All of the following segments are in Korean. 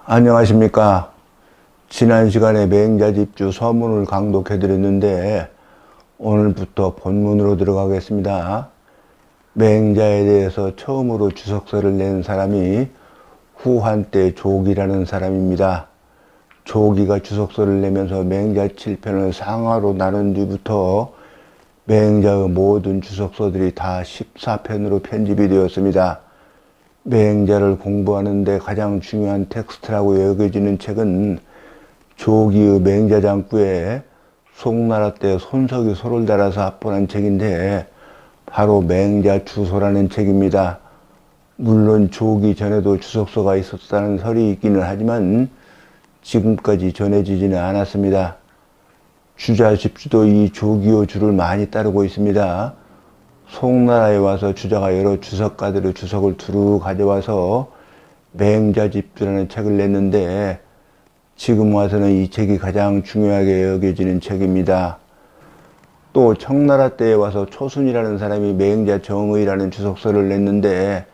안녕하십니까. 지난 시간에 맹자집주 서문을 강독해 드렸는데 오늘부터 본문으로 들어가겠습니다. 맹자에 대해서 처음으로 주석서를 낸 사람이 후한때 조기라는 사람입니다. 조기가 주석서를 내면서 맹자 7편을 상하로 나눈 뒤부터 맹자의 모든 주석서들이 다 14편으로 편집이 되었습니다. 맹자를 공부하는데 가장 중요한 텍스트라고 여겨지는 책은 조기의 맹자장구에 송나라 때 손석이 소를 달아서 합본한 책인데 바로 맹자주소라는 책입니다. 물론 조기 전에도 주석서가 있었다는 설이 있기는 하지만 지금까지 전해지지는 않았습니다. 주자집주도 이 조기의 주를 많이 따르고 있습니다. 송나라에 와서 주자가 여러 주석가들의 주석을 두루 가져와서 맹자집주라는 책을 냈는데 지금 와서는 이 책이 가장 중요하게 여겨지는 책입니다. 또 청나라 때에 와서 초순이라는 사람이 맹자정의라는 주석서를 냈는데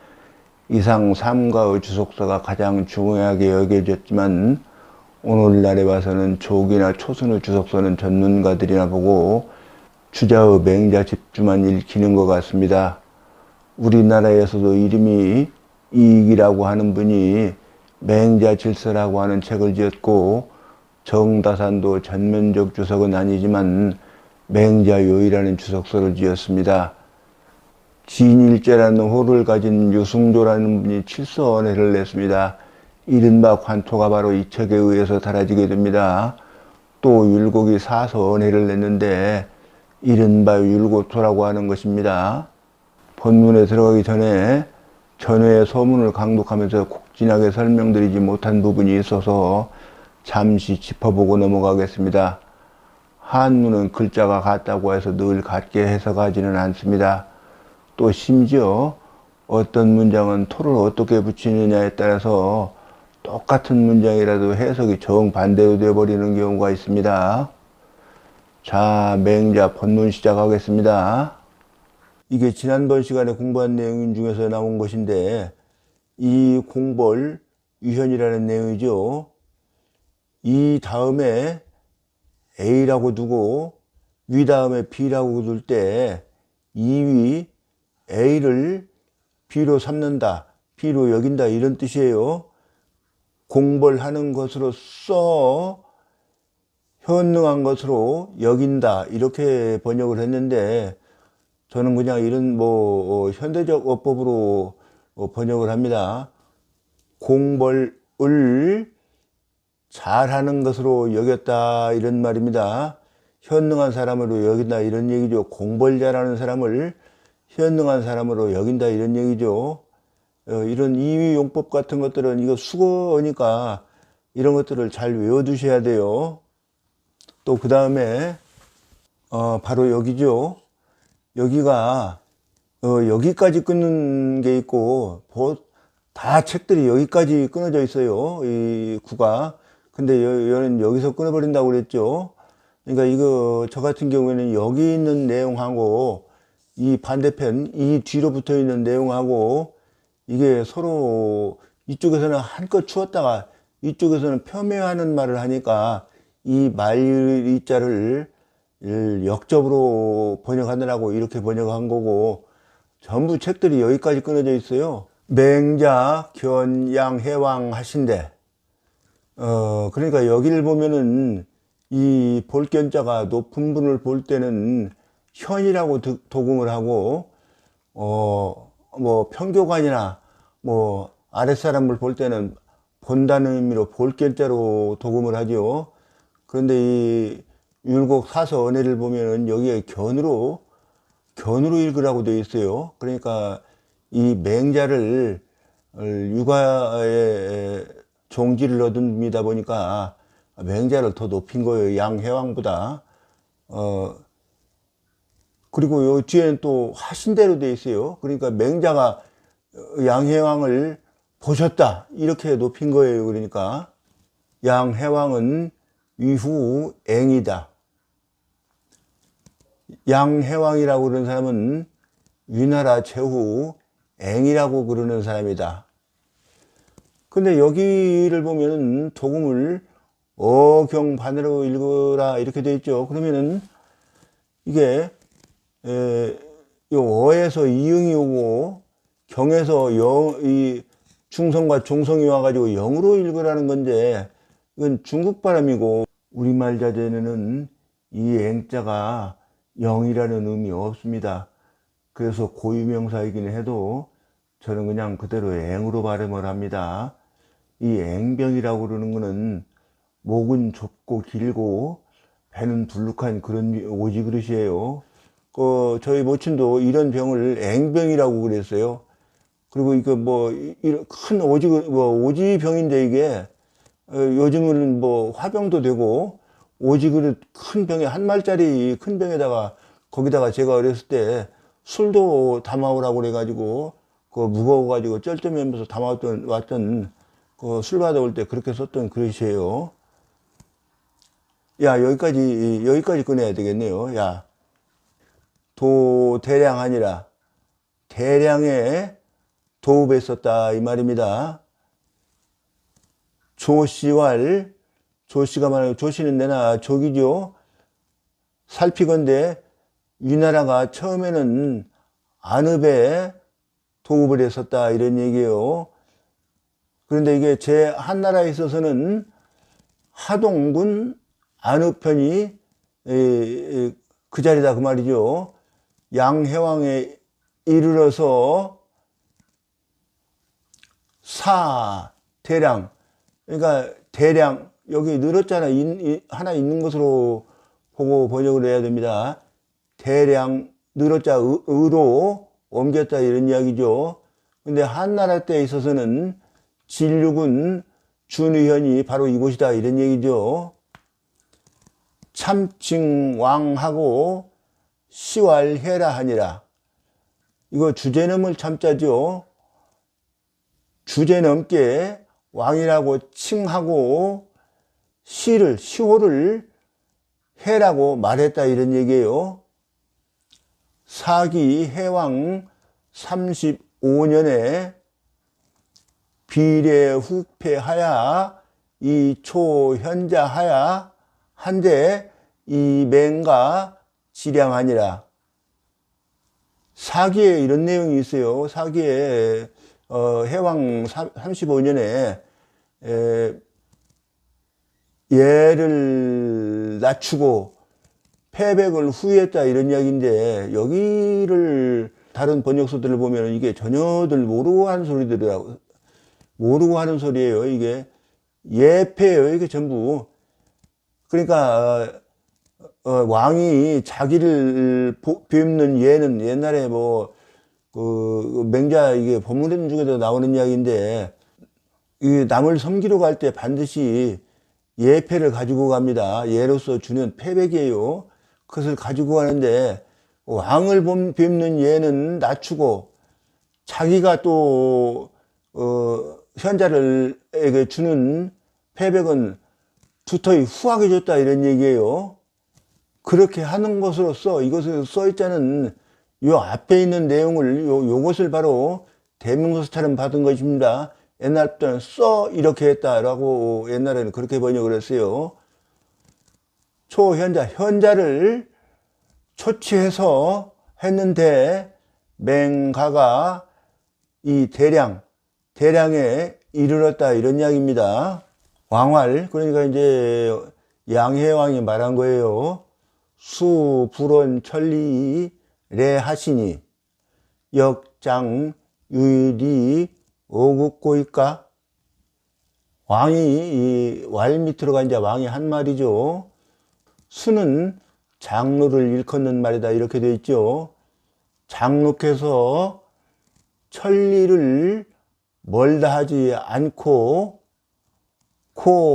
이상 삼가의 주석서가 가장 중요하게 여겨졌지만 오늘날에 와서는 조기나 초순의 주석서는 전문가들이나 보고 주자의 맹자집주만 읽히는 것 같습니다. 우리나라에서도 이름이 이익이라고 하는 분이 맹자질서라고 하는 책을 지었고 정다산도 전면적 주석은 아니지만 맹자요이라는 주석서를 지었습니다. 진일제라는 호를 가진 유승조라는 분이 칠서언해를 냈습니다. 이른바 관토가 바로 이 책에 의해서 달아지게 됩니다. 또 율곡이 사서언해를 냈는데 이른바 율고토라고 하는 것입니다. 본문에 들어가기 전에 전회의 서문을 강독하면서 곡진하게 설명드리지 못한 부분이 있어서 잠시 짚어보고 넘어가겠습니다. 한문은 글자가 같다고 해서 늘 같게 해석하지는 않습니다. 또 심지어 어떤 문장은 토를 어떻게 붙이느냐에 따라서 똑같은 문장이라도 해석이 정반대로 되어버리는 경우가 있습니다. 자, 맹자 본문 시작하겠습니다. 이게 지난번 시간에 공부한 내용 중에서 나온 것인데 이 공벌 유현이라는 내용이죠. 이 다음에 A라고 두고 위 다음에 B라고 둘 때 이 위 A를 B로 삼는다, B로 여긴다 이런 뜻이에요. 공벌하는 것으로서 현능한 것으로 여긴다 이렇게 번역을 했는데 저는 그냥 이런 현대적 어법으로 번역을 합니다. 공벌을 잘하는 것으로 여겼다 이런 말입니다. 현능한 사람으로 여긴다 이런 얘기죠. 공벌 잘하는 사람을 현능한 사람으로 여긴다 이런 얘기죠. 이런 이위용법 같은 것들은 이거 수거니까 이런 것들을 잘 외워두셔야 돼요. 또 그 다음에 바로 여기죠. 여기가 여기까지 끊는 게 있고 다 책들이 여기까지 끊어져 있어요. 이 구가. 근데 얘는 여기서 끊어버린다고 그랬죠. 그러니까 이거 저 같은 경우에는 여기 있는 내용하고 이 반대편 이 뒤로 붙어 있는 내용하고 이게 서로 이쪽에서는 한껏 추웠다가 이쪽에서는 폄훼하는 말을 하니까 이 말이자를 역접으로 번역하느라고 이렇게 번역한 거고 전부 책들이 여기까지 끊어져 있어요. 맹자 견양 해왕 하신대. 그러니까 여기를 보면은 이 볼견자가 높은 분을 볼 때는 현이라고 도금을 하고 평교관이나 아랫사람을 볼 때는 본다는 의미로 볼견자로 도금을 하죠. 그런데 이 율곡 사서 언해를 보면은 여기에 견으로 읽으라고 되어 있어요. 그러니까 이 맹자를 육아에 종지를 얻은 분이다 보니까 맹자를 더 높인 거예요. 양해왕보다. 그리고 요 뒤에는 또 하신대로 되어 있어요. 그러니까 맹자가 양해왕을 보셨다 이렇게 높인 거예요. 그러니까 양해왕은 위후 앵이다. 양해왕이라고 그러는 사람은 위나라 최후 앵이라고 그러는 사람이다. 근데 여기를 보면은 도금을 어경반으로 읽어라 이렇게 돼 있죠. 그러면은 이게 요 어에서 이응이 오고 경에서 이 중성과 종성이 와가지고 영으로 읽으라는 건데 이건 중국 발음이고 우리말 자제는 이 앵자가 영이라는 의미 없습니다. 그래서 고유명사이긴 해도 저는 그냥 그대로 앵으로 발음을 합니다. 이 앵병이라고 그러는 거는 목은 좁고 길고 배는 불룩한 그런 오지 그릇이에요. 저희 모친도 이런 병을 앵병이라고 그랬어요. 그리고 이거 뭐 큰 오지 오지병인데 이게 요즘은 뭐 화병도 되고 오지 그릇 큰 병에 한 말짜리 큰 병에다가 거기다가 제가 어렸을 때 술도 담아오라고 그래가지고 무거워가지고 쩔쩔매면서 왔던 그 술 받아올 때 그렇게 썼던 그릇이에요. 야, 여기까지 꺼내야 되겠네요. 야, 대량하니라. 대량의 도읍에 썼다 이 말입니다. 조씨왈, 조씨가 말하는 조씨는 내나 족이죠. 살피건대 위나라가 처음에는 안읍에 도읍을 했었다 이런 얘기예요. 그런데 이게 제 한나라에 있어서는 하동군 안읍편이 그 자리다 그 말이죠. 양해왕에 이르러서 대량, 그러니까 대량 여기 늘었잖아. 하나 있는 것으로 보고 번역을 해야 됩니다. 대량 늘었자 의로 옮겼다 이런 이야기죠. 근데 한나라 때에 있어서는 진륙은 준의현이 바로 이곳이다 이런 얘기죠. 참칭왕하고 시왈해라 하니라. 이거 주제넘을 참자죠. 주제넘게 왕이라고 칭하고 시호를 해라고 말했다 이런 얘기예요. 사기 해왕 35년에 비례 후패하야 이초현자하야 한데 이맹가 지량하니라. 사기에 이런 내용이 있어요. 사기에 해왕 35년에 예를 낮추고 패백을 후회했다 이런 이야기인데 여기를 다른 번역서들을 보면 이게 전혀들 모르고 하는 소리들이라고 모르고 하는 소리예요. 이게 예패예요. 이게 전부. 그러니까 왕이 자기를 비웃는 예는 옛날에 맹자 이게 법문 중에도 나오는 이야기인데 이 남을 섬기러 갈 때 반드시 예패를 가지고 갑니다. 예로서 주는 패백이에요. 그것을 가지고 가는데 왕을 뵙는 예는 낮추고 자기가 또 현자를에게 주는 패백은 두터이 후하게 줬다 이런 얘기예요. 그렇게 하는 것으로서 이것을 써있자는 요 앞에 있는 내용을 요것을 바로 대명사처럼 받은 것입니다. 옛날부터는 이렇게 했다라고 옛날에는 그렇게 번역을 했어요. 현자를 초치해서 했는데 맹가가 이 대량에 이르렀다 이런 이야기입니다. 왕활 그러니까 이제 양해왕이 말한 거예요. 수불원 천리 레하시니 역장 유일이 오국고일까. 왕이 이 왈 밑으로 가 이제 왕이 한 말이죠. 수는 장로를 일컫는 말이다 이렇게 되어 있죠. 장로께서 천리를 멀다 하지 않고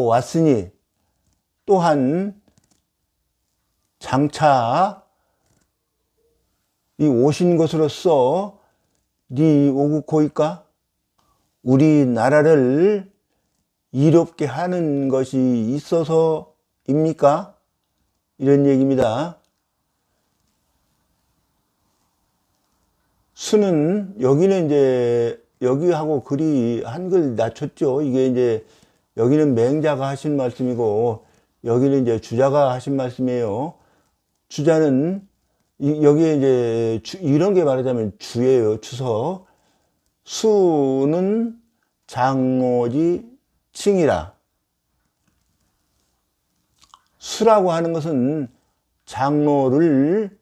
왔으니 또한 장차 이 오신 것으로서 네 오국고일까? 우리나라를 이롭게 하는 것이 있어서입니까? 이런 얘기입니다. 수는 여기는 이제 여기하고 글이 한글 낮췄죠. 이게 이제 여기는 맹자가 하신 말씀이고 여기는 이제 주자가 하신 말씀이에요. 주자는 여기에 이제 이런 게 말하자면 주예요. 추석. 수는 장로지 칭이라. 수라고 하는 것은 장로를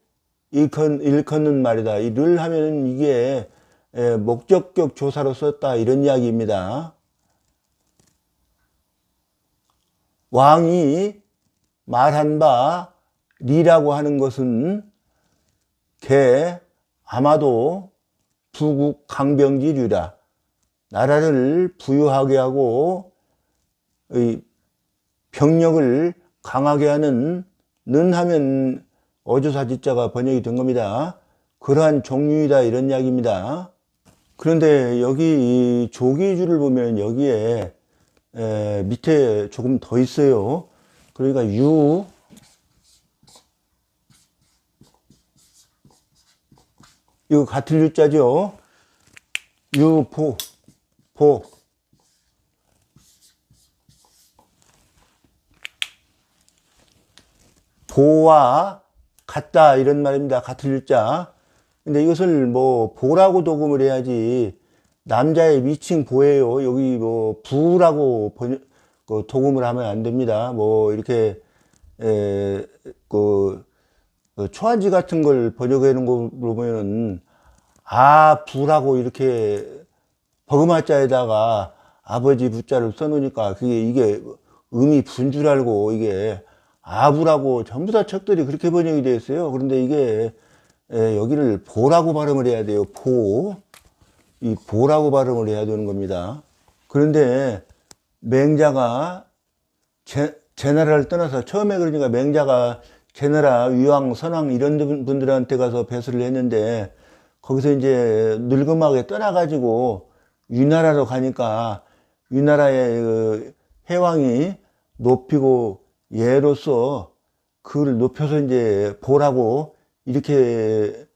일컫는 말이다. 이 를 하면 이게 목적격 조사로 썼다 이런 이야기입니다. 왕이 말한 바 리라고 하는 것은 개 아마도 부국 강병지류라. 나라를 부유하게 하고 병력을 강하게 하는 는 하면 어조사지자가 번역이 된 겁니다. 그러한 종류이다 이런 이야기입니다. 그런데 여기 이 조기주를 보면 여기에 밑에 조금 더 있어요. 그러니까 이거 같은 유자죠. 보 보와 같다 이런 말입니다. 같은 유자. 근데 이것을 뭐 보라고 독음을 해야지 남자의 미칭 보예요. 여기 뭐 부라고 독음을 하면 안 됩니다. 뭐 이렇게 초한지 같은 걸 번역해 놓은 거 보면은 부라고 이렇게 버금화자에다가 아버지 부자를 써놓으니까 이게 음이 분 줄 알고 이게 아부라고 전부 다 책들이 그렇게 번역이 되어 있어요. 그런데 이게 여기를 보라고 발음을 해야 돼요. 이 보라고 발음을 해야 되는 겁니다. 그런데 맹자가 제나라를 떠나서 처음에 그러니까 맹자가 제나라 위왕 선왕 이런 분들한테 가서 배수를 했는데 거기서 이제 늙음하게 떠나가지고 위나라로 가니까 위나라의 그 해왕이 높이고 예로서 그를 높여서 이제 보라고 이렇게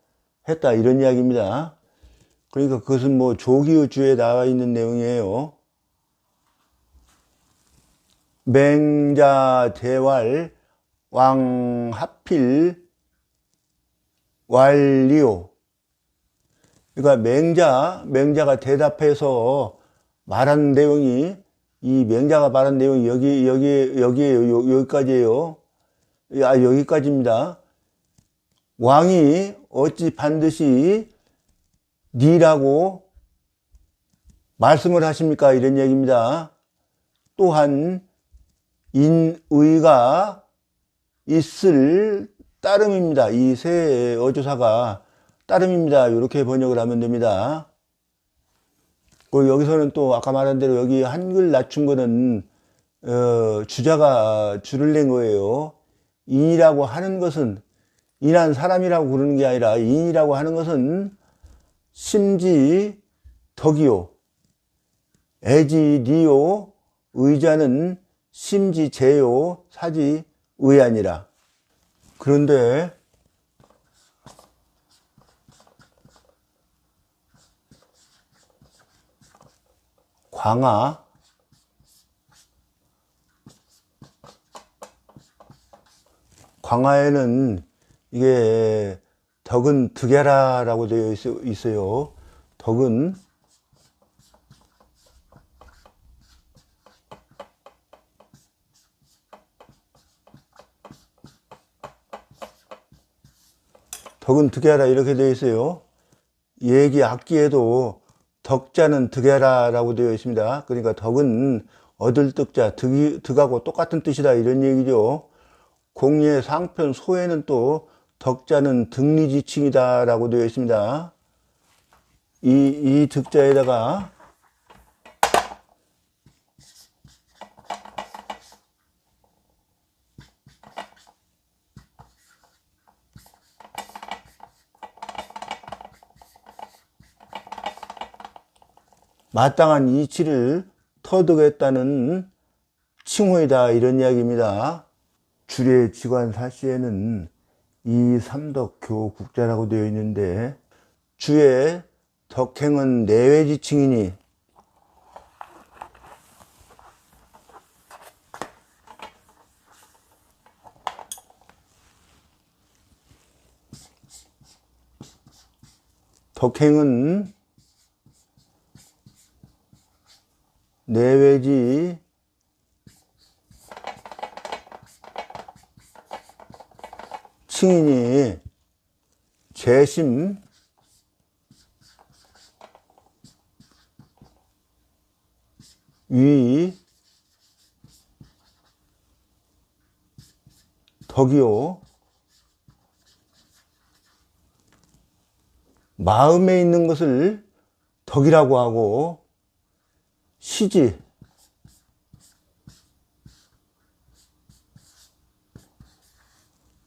했다 이런 이야기입니다. 그러니까 그것은 뭐 조기의 나와 있는 내용이에요. 맹자 대왈 왕 하필 완리오. 그러니까 맹자가 대답해서 말한 내용이 이 맹자가 말한 내용이 여기까지예요. 여기까지입니다. 왕이 어찌 반드시 니라고 말씀을 하십니까? 이런 얘기입니다. 또한 인의가 있을 따름입니다. 이 세 어조사가 따름입니다. 이렇게 번역을 하면 됩니다. 여기서는 또 아까 말한 대로 여기 한글 낮춘 거는 주자가 줄을 낸 거예요. 인이라고 하는 것은 인한 사람이라고 그러는 게 아니라 인이라고 하는 것은 심지 덕이요 애지 니요 의자는 심지 제요 사지 의아니라. 그런데 광하에는 이게 덕은 득야라라고 되어 있어요. 덕은 득야라 이렇게 되어 있어요. 얘기 악기에도 덕자는 득야라라고 되어 있습니다. 그러니까 덕은 얻을 득자, 득하고 똑같은 뜻이다 이런 얘기죠. 공예 상편 소에는 또 덕자는 득리지칭이다 라고 되어 있습니다. 이 득자에다가 마땅한 이치를 터득했다는 칭호이다 이런 이야기입니다. 주례 지관 사시에는 이 삼덕 교국자라고 되어 있는데 주의 덕행은 내외지칭이니 덕행은 내외지 칭이니 재심 위 덕이요 마음에 있는 것을 덕이라고 하고 시지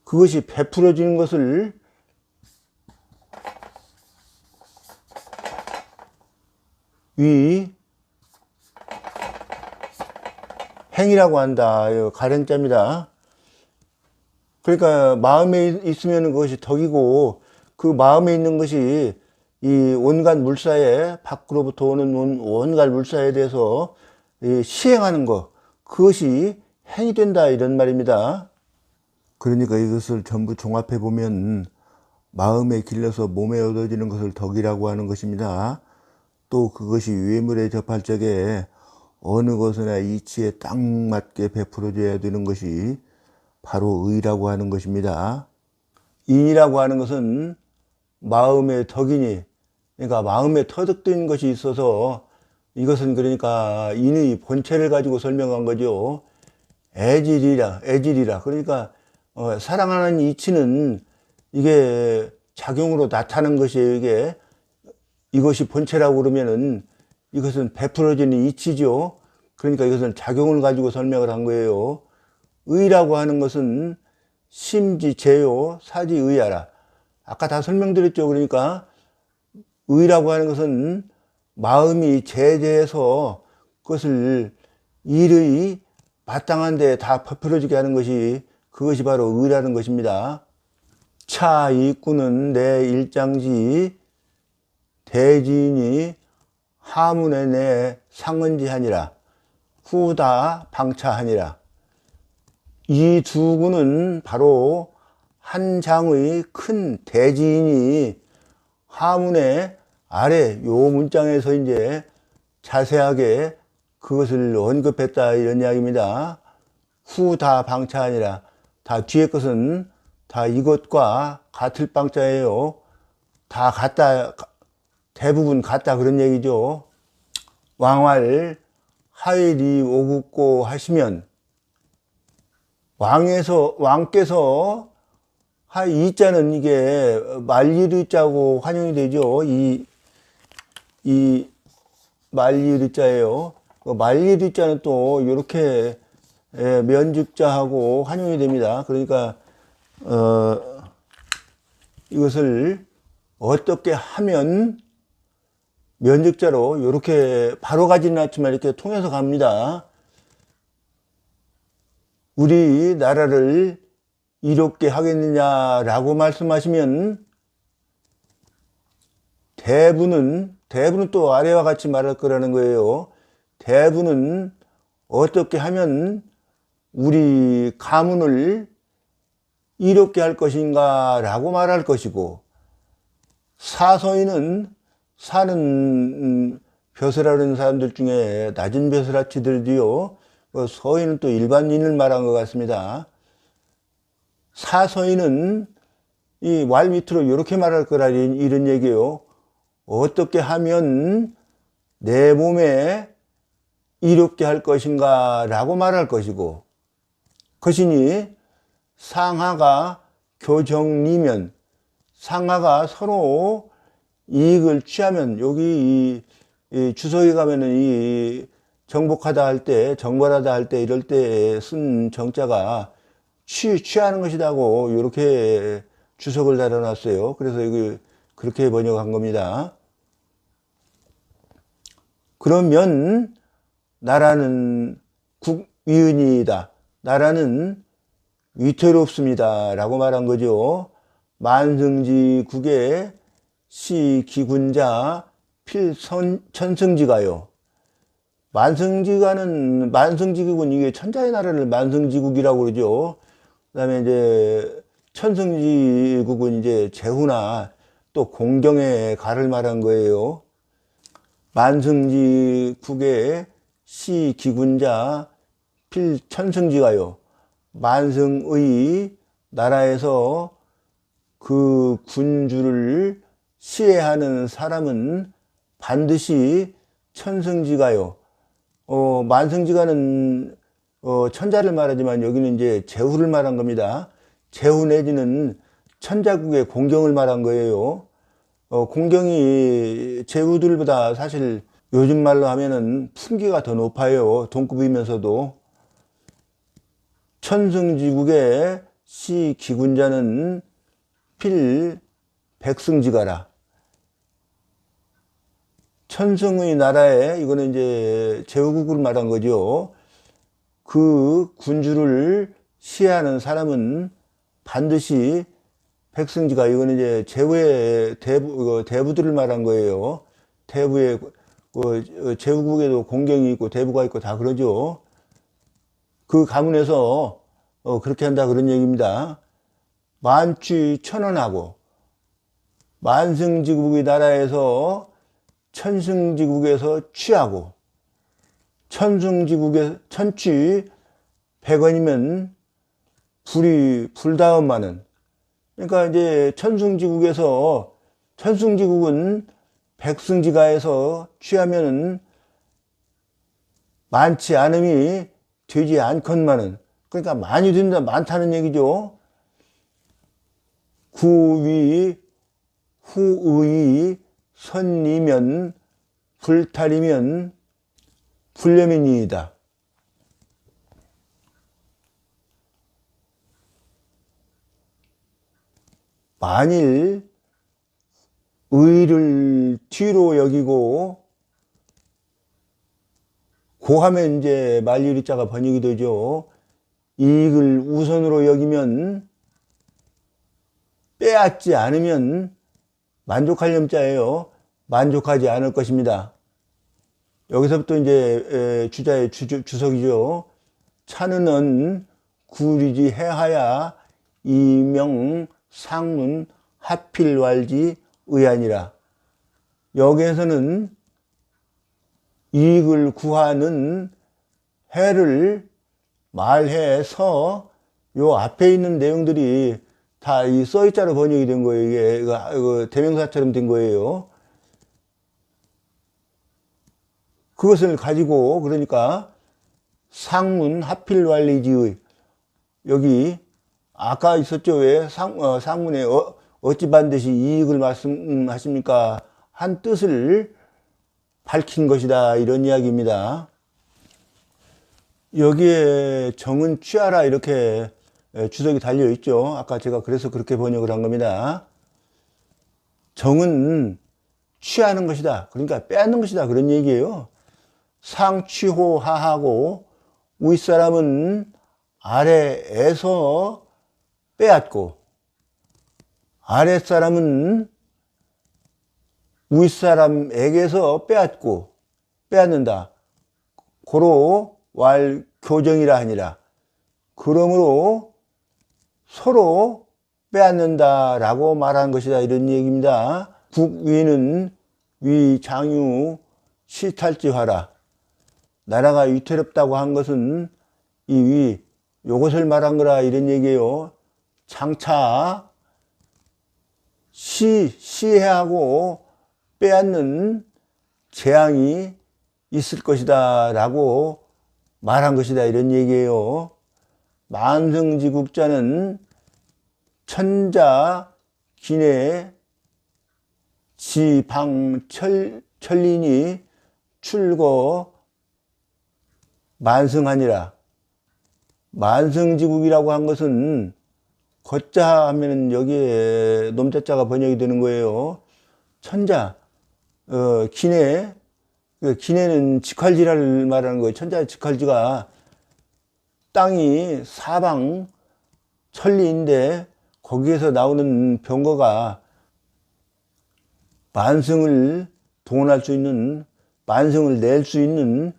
그것이 베풀어지는 것을 위 행이라고 한다. 가령자입니다. 그러니까 마음에 있으면 그것이 덕이고 그 마음에 있는 것이 이 온갖 물사에 밖으로부터 오는 온갖 물사에 대해서 시행하는 것 그것이 행이 된다 이런 말입니다. 그러니까 이것을 전부 종합해 보면 마음에 길러서 몸에 얻어지는 것을 덕이라고 하는 것입니다. 또 그것이 외물에 접할 적에 어느 것이나 이치에 딱 맞게 베풀어져야 되는 것이 바로 의라고 하는 것입니다. 인이라고 하는 것은 마음의 덕이니 그러니까 마음에 터득된 것이 있어서 이것은 그러니까 인의 본체를 가지고 설명한 거죠. 애질이라 그러니까 사랑하는 이치는 이게 작용으로 나타나는 것이에요. 이것이 본체라고 그러면은 이것은 베풀어지는 이치죠. 그러니까 이것은 작용을 가지고 설명을 한 거예요. 의라고 하는 것은 심지제요 사지의하라. 아까 다 설명드렸죠. 그러니까 의라고 하는 것은 마음이 제재해서 그것을 일의 마땅한 데 다 베풀어지게 하는 것이 그것이 바로 의라는 것입니다. 차 이꾸는 내 일장지 대지인이 하문에 내 상은지하니라 후다 방차하니라. 이 두 구는 바로 한 장의 큰 대지인이 하문의 아래 요 문장에서 이제 자세하게 그것을 언급했다 이런 이야기입니다. 후다 방차하니라. 다 뒤에 것은 다 이것과 같을 방자예요. 다 같다, 대부분 같다 그런 얘기죠. 왕활 하일이 오굽고 하시면 왕께서 이자는 이게 말리르자고 환영이 되죠. 이 말리르자예요. 말리르자는 또 이렇게 면직자하고 환영이 됩니다. 그러니까 이것을 어떻게 하면 면직자로 이렇게 바로 가지는 않지만 이렇게 통해서 갑니다. 우리 나라를 이롭게 하겠느냐라고 말씀하시면 대부는 또 아래와 같이 말할 거라는 거예요. 대부는 어떻게 하면 우리 가문을 이롭게 할 것인가 라고 말할 것이고, 사서인은 사는 벼슬하는 사람들 중에 낮은 벼슬아치들도요, 서인은 또 일반인을 말한 것 같습니다. 사서인은 이 말 밑으로 이렇게 말할 거라 이런 얘기예요. 어떻게 하면 내 몸에 이롭게 할 것인가 라고 말할 것이고, 그것이니 상하가 교정리면, 상하가 서로 이익을 취하면, 여기 이 주석에 가면은 이 정복하다 할 때, 정벌하다 할 때 이럴 때 쓴 정자가 취하는 것이라고 이렇게 주석을 달아놨어요. 그래서 이거 그렇게 번역한 겁니다. 그러면 나라는 국위은이다. 나라는 위태롭습니다. 라고 말한 거죠. 만승지 국의 시기군자 필천승지가요. 만승지국은 이게 천자의 나라를 만승지국이라고 그러죠. 그다음에 이제 천승지국은 이제 제후나 또 공경의 가를 말한 거예요. 만승지국의 시기군자 필천승지가요. 만승의 나라에서 그 군주를 시해하는 사람은 반드시 천승지가요. 만승지가는 천자를 말하지만 여기는 이제 제후를 말한 겁니다. 제후 내지는 천자국의 공경을 말한 거예요. 공경이 제후들보다 사실 요즘 말로 하면은 품기가 더 높아요. 동급이면서도. 천승지국의 시기군자는 필백승지가라. 천승의 나라에, 이거는 이제 제후국을 말한 거죠. 그 군주를 시해하는 사람은 반드시 백승지가, 이거는 이제 제후의 대부들을 말한 거예요. 대부의 제후국에도 공경이 있고 대부가 있고 다 그러죠. 그 가문에서 그렇게 한다 그런 얘기입니다. 만취 천원하고 만승지국의 나라에서 천승지국에서 취하고 천취 100원이면 불다음만은, 그러니까 이제 천승지국은 백승지가에서 취하면은 많지 않음이 되지 않건만은, 그러니까 많이 된다, 많다는 얘기죠. 후의 선이면 불탈이면 불념이니이다. 만일 의를 뒤로 여기고, 고하면 이제 만리의자가 번역이 되죠. 이익을 우선으로 여기면, 빼앗지 않으면 만족할 염자예요. 만족하지 않을 것입니다. 여기서부터 이제 주자의 주석이죠. 차는은 구리지 해하야 이명 상문 하필왈지 의아니라. 여기에서는 이익을 구하는 해를 말해서 요 앞에 있는 내용들이 다 이 써있자로 번역이 된 거예요. 이게 대명사처럼 된 거예요. 그것을 가지고, 그러니까 상문 하필왈리지의, 여기 아까 있었죠. 왜 상문에 어찌 반드시 이익을 말씀하십니까 한 뜻을 밝힌 것이다, 이런 이야기입니다. 여기에 정은 취하라 이렇게 주석이 달려 있죠. 아까 제가 그래서 그렇게 번역을 한 겁니다. 정은 취하는 것이다, 그러니까 빼앗는 것이다, 그런 얘기예요. 상취호 하하고, 윗사람은 아래에서 빼앗고, 아랫사람은 윗사람에게서 빼앗는다. 고로 왈 교정이라 하니라. 그러므로 서로 빼앗는다라고 말한 것이다, 이런 얘기입니다. 국위는 위장유 시탈지화라. 나라가 위태롭다고 한 것은 이 요것을 말한 거라, 이런 얘기예요. 장차 시해하고 빼앗는 재앙이 있을 것이다 라고 말한 것이다, 이런 얘기예요. 만승지국자는 천자 기내 지방천린이 출거 만승하니라. 만승지국이라고 한 것은 거자 하면 여기에 놈자자가 번역이 되는 거예요. 천자, 기내, 기내는 직활지를 말하는 거예요. 천자의 직활지가 땅이 사방 천리인데 거기에서 나오는 병거가 만승을 동원할 수 있는, 만성을 낼 수 있는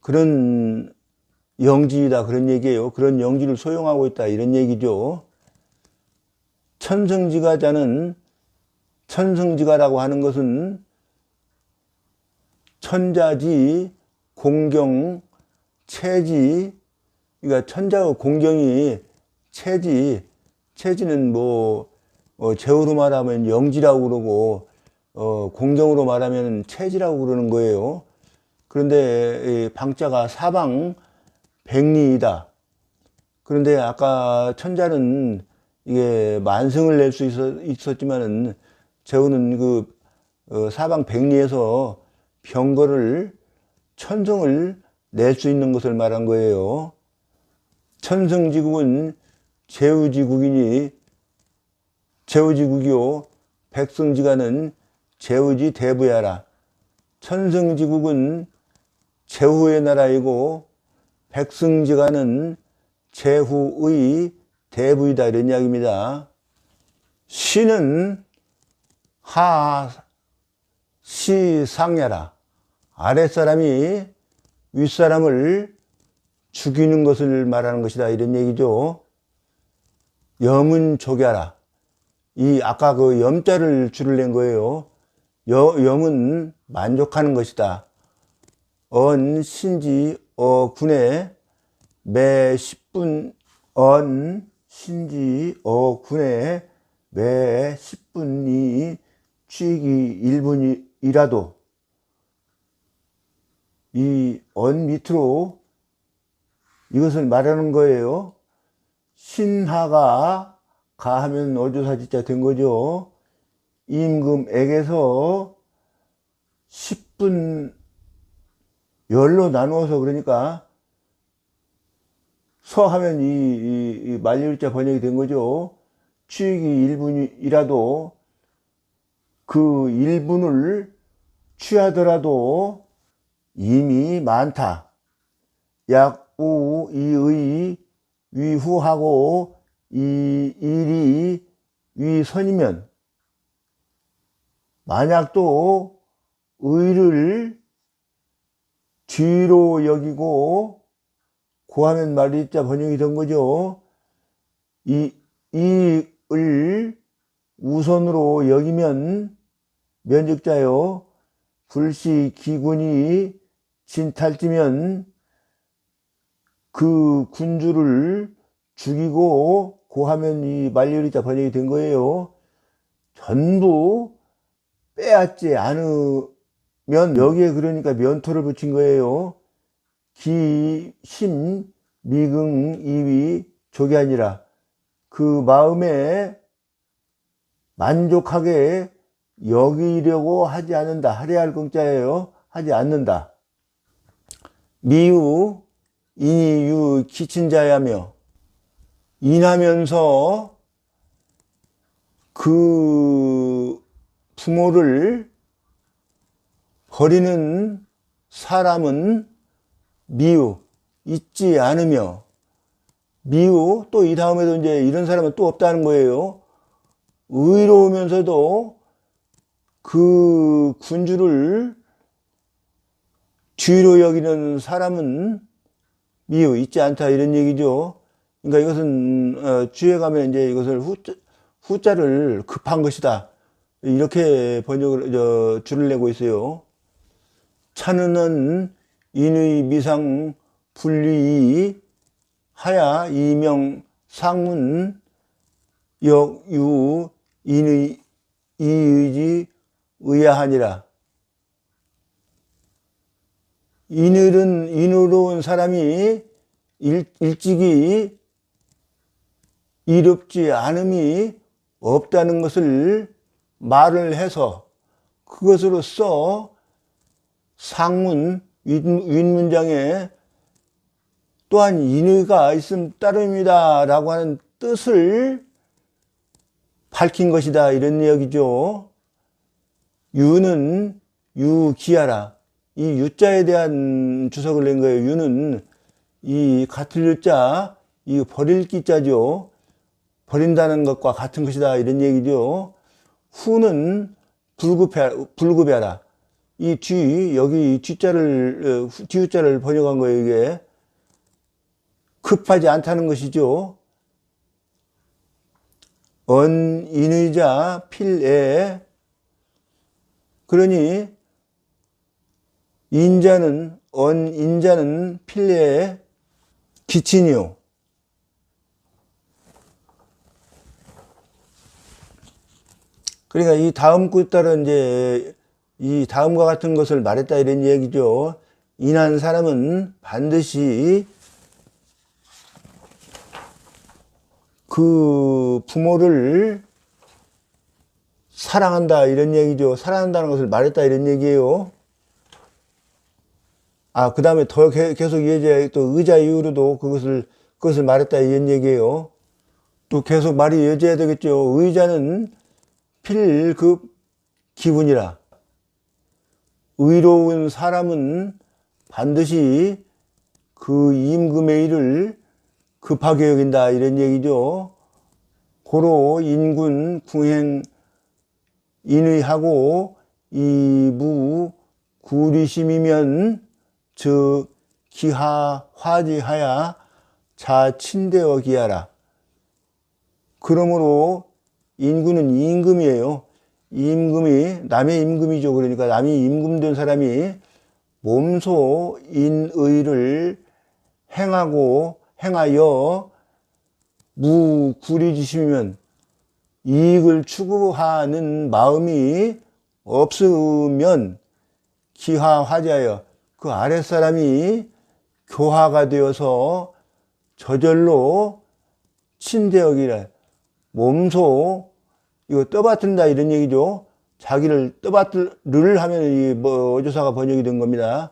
그런 영지이다, 그런 얘기예요. 그런 영지를 소용하고 있다, 이런 얘기죠. 천성지가자는, 천성지가라고 하는 것은 천자지, 공경, 체지, 그러니까 천자의 공경이 체지, 체지는 제어로 말하면 영지라고 그러고, 공경으로 말하면 체지라고 그러는 거예요. 그런데 방자가 사방 백리이다. 그런데 아까 천자는 이게 만성을 낼 수 있었지만은 제우는 사방 백리에서 병거를, 천성을 낼 수 있는 것을 말한 거예요. 천성지국은 제우지국이니, 제우지국이요 백성지가는 제우지 대부야라. 천성지국은 제후의 나라이고 백성지가는 제후의 대부이다, 이런 이야기입니다. 시는 하시상야라. 아랫사람이 윗사람을 죽이는 것을 말하는 것이다, 이런 얘기죠. 염은 조갸라. 아까 그 염자를 줄을 낸 거예요. 염은 만족하는 것이다. 신지 군에 매 10분, 신지 군에 매 10분이 취기 1분이라도 이 밑으로 이것을 말하는 거예요. 신하가 가하면 어조사지자 된 거죠. 임금에게서 10분 열로 나누어서, 그러니까 서하면 이 만리일자 번역이 된 거죠. 취익이 1분이라도 그 1분을 취하더라도 이미 많다. 약우 이의 위후하고 이 일이 위선이면, 만약 또 의를 뒤로 여기고 고하면 말리자 번역이 된 거죠. 이을 우선으로 여기면 면직자요. 불시 기군이 진탈지면 그 군주를 죽이고 고하면 이 말리자 번역이 된 거예요. 전부 빼앗지 않으면, 여기에 그러니까 면토를 붙인 거예요. 기, 심, 미긍, 이위, 족이 아니라 그 마음에 만족하게 여기려고 하지 않는다. 하려 할 긍자예요. 하지 않는다. 미유, 인이유, 기친자야며, 인하면서 그 부모를 버리는 사람은 미유, 잊지 않으며, 미유, 또 이 다음에도 이제 이런 사람은 또 없다는 거예요. 의로우면서도 그 군주를 뒤로 여기는 사람은 미유, 잊지 않다, 이런 얘기죠. 그러니까 이것은 뒤에 가면 이제 이것을 후자를 급한 것이다, 이렇게 번역을 줄을 내고 있어요. 찬은은 인의 미상 분리 하야 이명 상문 역유 인의 이의지 의아하니라. 인의로운 사람이 일찍이 이롭지 않음이 없다는 것을 말을 해서 그것으로써 상문 윗문장에 또한 인의가 있음 따름이다 라고 하는 뜻을 밝힌 것이다, 이런 이야기죠. 유는 유기하라. 이 유자에 대한 주석을 낸 거예요. 유는 이 같은 유자, 이 버릴 기자죠. 버린다는 것과 같은 것이다, 이런 얘기죠. 후는 불급하라. 여기 뒤자를 번역한 거예요, 이게. 급하지 않다는 것이죠. 언인의자 필에. 그러니, 언인자는 필에 기친이요. 그러니까 이 다음 구따른 이제 이 다음과 같은 것을 말했다 이런 얘기죠. 인한 사람은 반드시 그 부모를 사랑한다 이런 얘기죠. 사랑한다는 것을 말했다 이런 얘기예요. 그 다음에 더 계속 이제 또 의자 이후로도 그것을 말했다 이런 얘기예요. 또 계속 말이 이어져야 되겠죠. 의자는 필급 기분이라. 의로운 사람은 반드시 그 임금의 일을 급하게 여긴다 이런 얘기죠. 고로 인군 궁행 인의하고 이무 구리심이면 즉 기하 화지하야 자친되어 기하라. 그러므로 인군은 임금이에요. 임금이 남의 임금이죠. 그러니까 남이 임금된 사람이 몸소 인의를 행하여 무구리지심이면 이익을 추구하는 마음이 없으면 기하화자여 그 아랫사람이 교화가 되어서 저절로 친대역이라. 몸소 이거 떠받든다 이런 얘기죠. 자기를 떠받들을 하면 이 어조사가 번역이 된 겁니다.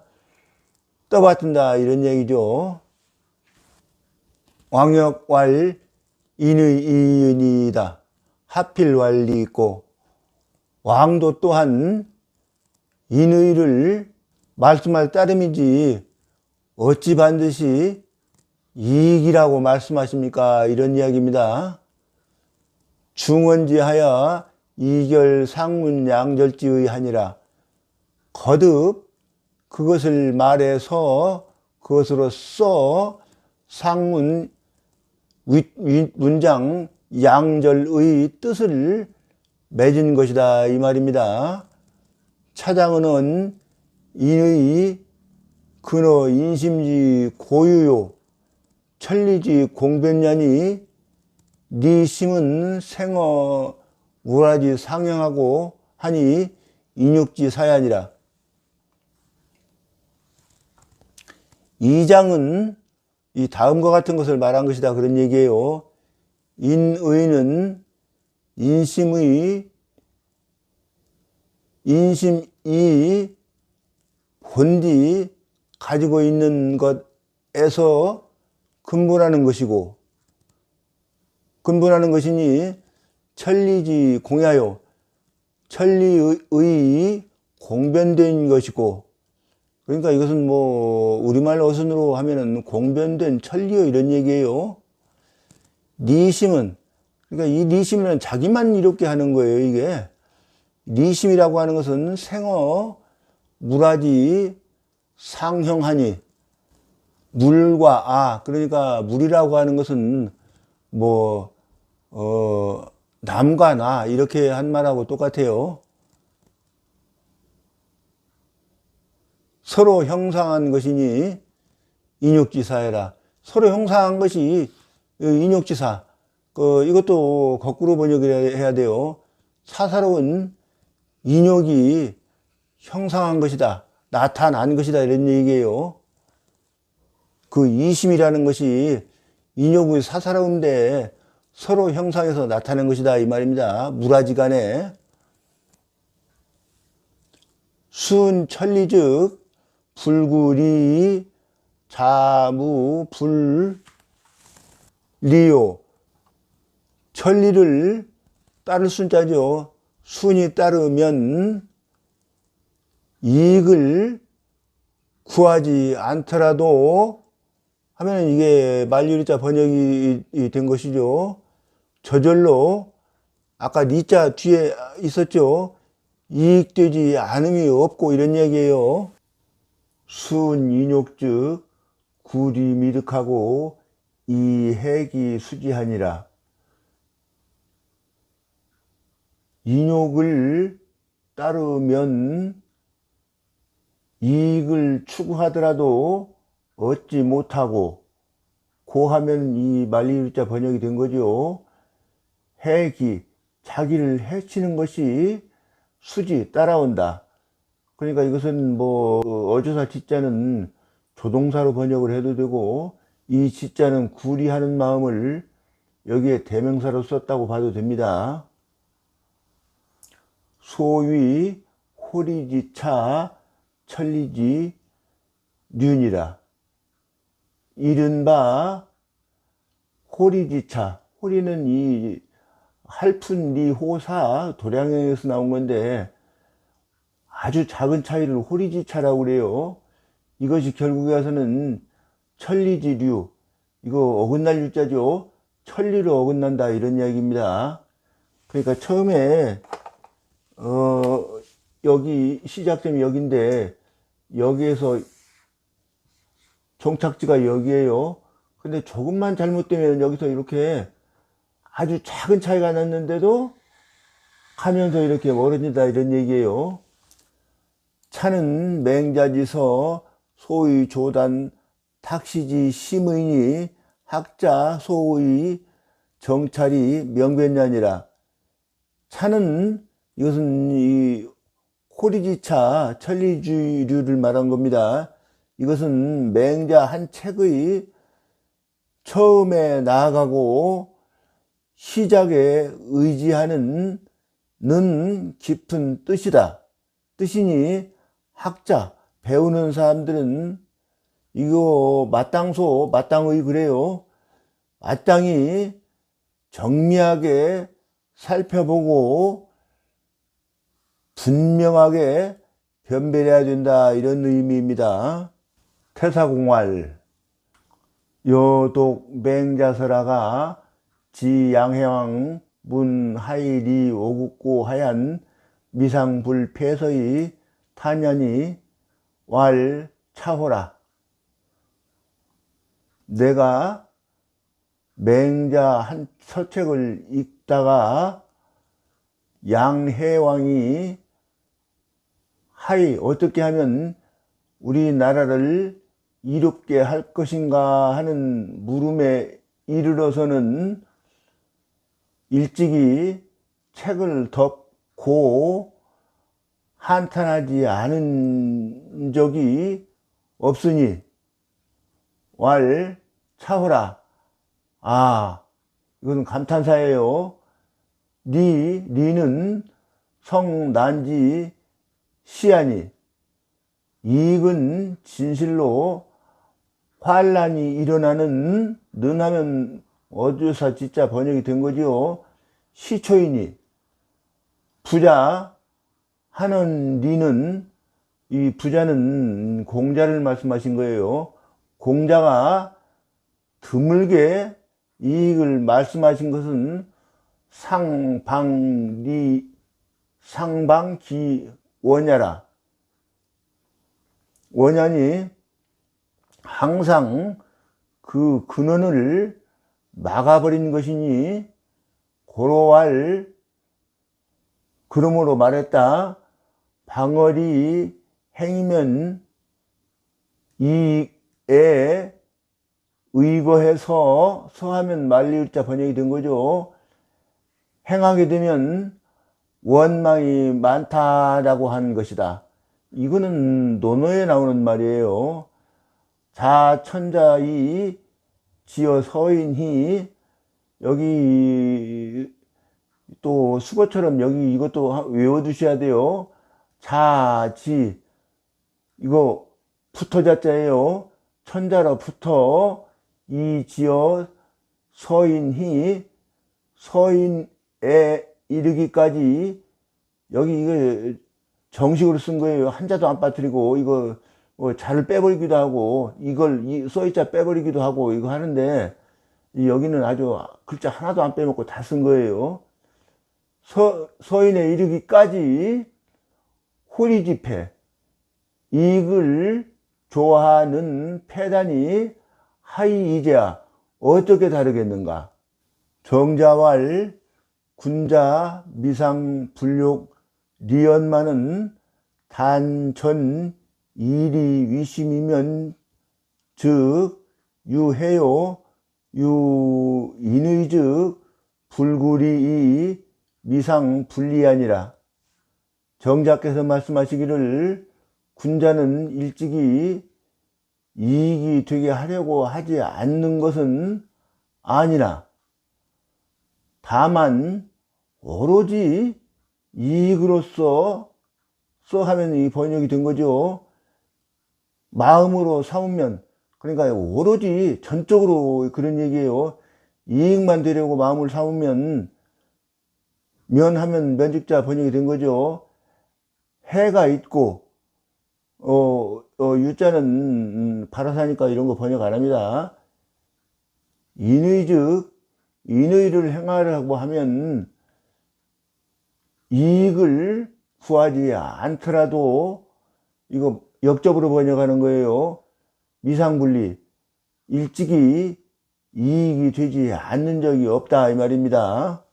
떠받든다 이런 얘기죠. 왕역왈 인의 이인이다. 하필 왈리 있고 왕도 또한 인의를 말씀할 따름이지 어찌 반드시 이익이라고 말씀하십니까? 이런 이야기입니다. 중언지하여 이결 상문 양절지의 하니라. 거듭 그것을 말해서 그것으로써 상문 문장 양절의 뜻을 맺은 것이다 이 말입니다. 차장은 인의 근어 인심지 고유요 천리지 공변냐니 네 심은 생어 우라지 상영하고 하니 인육지 사야니라. 이 장은 이 다음과 같은 것을 말한 것이다 그런 얘기예요. 인의는 인심이 본디 가지고 있는 것에서 근본하는 것이고 근본하는 것이니 천리지 공야요 천리의 공변된 것이고 그러니까 이것은 우리말 어순으로 하면은 공변된 천리요 이런 얘기예요. 니심은 그러니까 이 니심은 자기만 이롭게 하는 거예요. 이게 니심이라고 하는 것은 생어 물하지 상형하니 물과 그러니까 물이라고 하는 것은 남과 나 이렇게 한 말하고 똑같아요. 서로 형상한 것이니 인욕지사해라. 서로 형상한 것이 인욕지사. 이것도 거꾸로 번역을 해야 돼요. 사사로운 인욕이 형상한 것이다. 나타난 것이다. 이런 얘기예요. 그 이심이라는 것이 인욕의 사사로운데 서로 형상해서 나타낸 것이다. 이 말입니다. 무라지간에. 순천리즉 불구리 자무 불리요 천리를 따를 순자죠. 순이 따르면 이익을 구하지 않더라도 하면 이게 만유리자 번역이 된 것이죠. 저절로 아까 리자 뒤에 있었죠. 이익되지 않음이 없고 이런 얘기예요. 순인욕즉 구리미륵하고 이해기수지하니라. 인욕을 따르면 이익을 추구하더라도 얻지 못하고, 고하면 이 말리유자 번역이 된 거죠. 해기, 자기를 해치는 것이 수지, 따라온다. 그러니까 이것은 뭐 어조사 지자는 조동사로 번역을 해도 되고, 이 지자는 구리하는 마음을 여기에 대명사로 썼다고 봐도 됩니다. 소위 호리지차 천리지 륜이라. 이른바 호리지차, 호리는 이 할푼리호사 도량에서 나온 건데 아주 작은 차이를 호리지차라고 그래요. 이것이 결국에 와서는 천리지류, 이거 어긋날 유자죠. 천리로 어긋난다 이런 이야기입니다. 그러니까 처음에 여기 시작점이 여기인데 여기에서 종착지가 여기에요. 근데 조금만 잘못되면 여기서 이렇게 아주 작은 차이가 났는데도 가면서 이렇게 멀어진다 이런 얘기예요. 차는 맹자지서 소의 조단 탁시지 심의니 학자 소의 정찰이 명변냐니라. 차는 이것은 이 호리지차 천리주류를 말한 겁니다. 이것은 맹자 한 책의 처음에 나아가고 시작에 의지하는 깊은 뜻이다. 뜻이니 학자, 배우는 사람들은 이거 마땅의 그래요. 마땅히 정미하게 살펴보고 분명하게 변별해야 된다 이런 의미입니다. 태사공활 여독 맹자설하가 지양해왕 문하이리 오국고 하얀 미상불패서의 탄연이 왈 차호라. 내가 맹자 한 서책을 읽다가 양해왕이 하이 어떻게 하면 우리나라를 이롭게 할 것인가 하는 물음에 이르러서는 일찍이 책을 덮고 한탄하지 않은 적이 없으니 왈 차호라. 아, 이건 감탄사예요. 리는 성난지 시하니, 이익은 진실로 환란이 일어나는, 는하면 어조사 지자 번역이 된 거지요. 시초이니, 부자 하는 리는, 이 부자는 공자를 말씀하신 거예요. 공자가 드물게 이익을 말씀하신 것은 상방기 원야라. 원ян이 항상 그 근원을 막아버린 것이니 고로할 그러므로 말했다. 방언이 행이면 이에 의거해서 서하면 말리을자 번역이 된 거죠. 행하게 되면 원망이 많다라고 한 것이다. 이거는 논어에 나오는 말이에요. 자천자이 지어 서인히, 여기 또 수거처럼 여기 이것도 외워두셔야 돼요. 자지, 이거 붙어자자예요. 천자로 붙어 이 지어 서인히, 서인에 이르기까지, 여기 이거 정식으로 쓴 거예요. 한자도 안 빠뜨리고, 이거 자를 빼버리기도 하고, 이걸 써있자 빼버리기도 하고, 이거 하는데, 여기는 아주 글자 하나도 안 빼먹고 다 쓴 거예요. 서인에 이르기까지 호리지폐, 이익을 좋아하는 패단이 하이이제야 어떻게 다르겠는가? 정자왈, 군자, 미상, 불욕, 리언만은 단전 일이 위심이면 즉 유해요 유인의 즉 불구리이 미상 불리하니라. 정자께서 말씀하시기를 군자는 일찍이 이익이 되게 하려고 하지 않는 것은 아니나 다만 오로지 이익으로서 하면 이 번역이 된 거죠. 마음으로 삼으면, 그러니까 오로지 전적으로 그런 얘기예요. 이익만 되려고 마음을 삼으면, 면하면 면직자 번역이 된 거죠. 해가 있고 유자는 바라사니까 이런 거 번역 안 합니다. 인의 즉 인의를 행하려고 하면 이익을 구하지 않더라도, 이거 역접으로 번역하는 거예요. 미상분리, 일찍이 이익이 되지 않는 적이 없다 이 말입니다.